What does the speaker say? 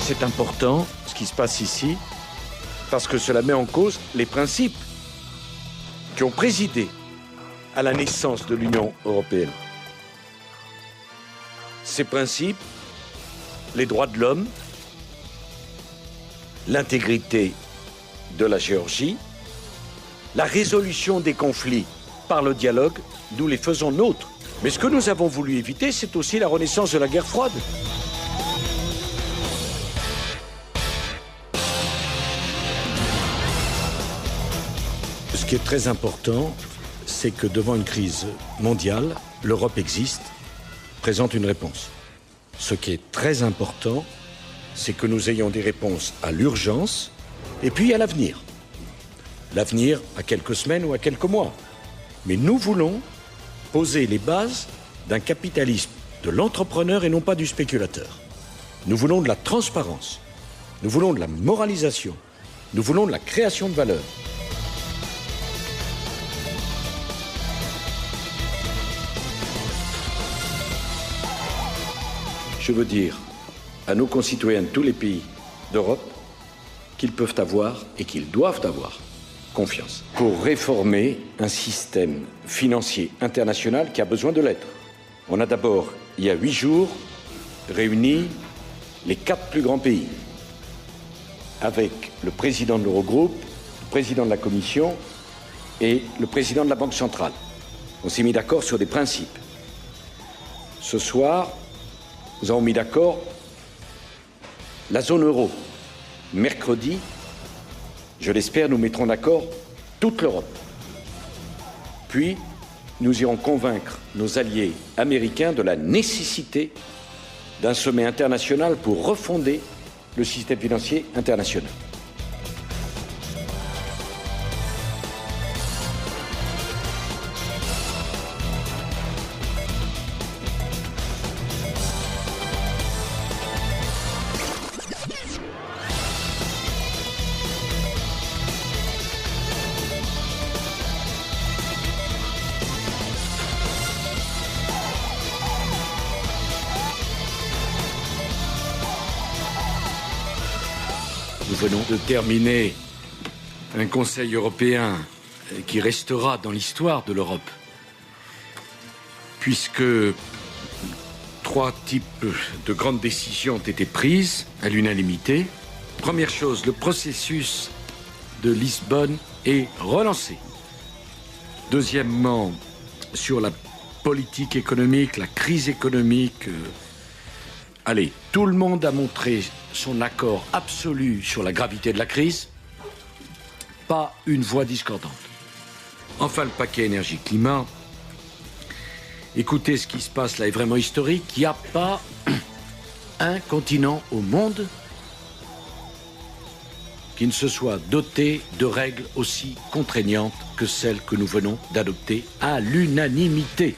C'est important, ce qui se passe ici, parce que cela met en cause les principes qui ont présidé à la naissance de l'Union européenne. Ces principes, les droits de l'homme, l'intégrité de la Géorgie, la résolution des conflits par le dialogue, nous les faisons nôtres. Mais ce que nous avons voulu éviter, c'est aussi la renaissance de la guerre froide. Ce qui est très important, c'est que devant une crise mondiale, l'Europe existe, présente une réponse. Ce qui est très important, c'est que nous ayons des réponses à l'urgence et puis à l'avenir. L'avenir à quelques semaines ou à quelques mois. Mais nous voulons poser les bases d'un capitalisme de l'entrepreneur et non pas du spéculateur. Nous voulons de la transparence. Nous voulons de la moralisation. Nous voulons de la création de valeur. Je veux dire à nos concitoyens de tous les pays d'Europe qu'ils peuvent avoir et qu'ils doivent avoir confiance pour réformer un système financier international qui a besoin de l'être. On a d'abord, il y a 8 jours, réuni les 4 plus grands pays avec le président de l'Eurogroupe, le président de la Commission et le président de la Banque centrale. On s'est mis d'accord sur des principes. Ce soir, nous avons mis d'accord la zone euro. Mercredi, je l'espère, nous mettrons d'accord toute l'Europe. Puis, nous irons convaincre nos alliés américains de la nécessité d'un sommet international pour refonder le système financier international. Nous venons de terminer un Conseil européen qui restera dans l'histoire de l'Europe, puisque 3 types de grandes décisions ont été prises à l'unanimité. Première chose, le processus de Lisbonne est relancé. Deuxièmement, sur la politique économique, la crise économique, tout le monde a montré son accord absolu sur la gravité de la crise. Pas une voix discordante. Enfin, le paquet énergie-climat. Écoutez, ce qui se passe là est vraiment historique. Il n'y a pas un continent au monde qui ne se soit doté de règles aussi contraignantes que celles que nous venons d'adopter à l'unanimité.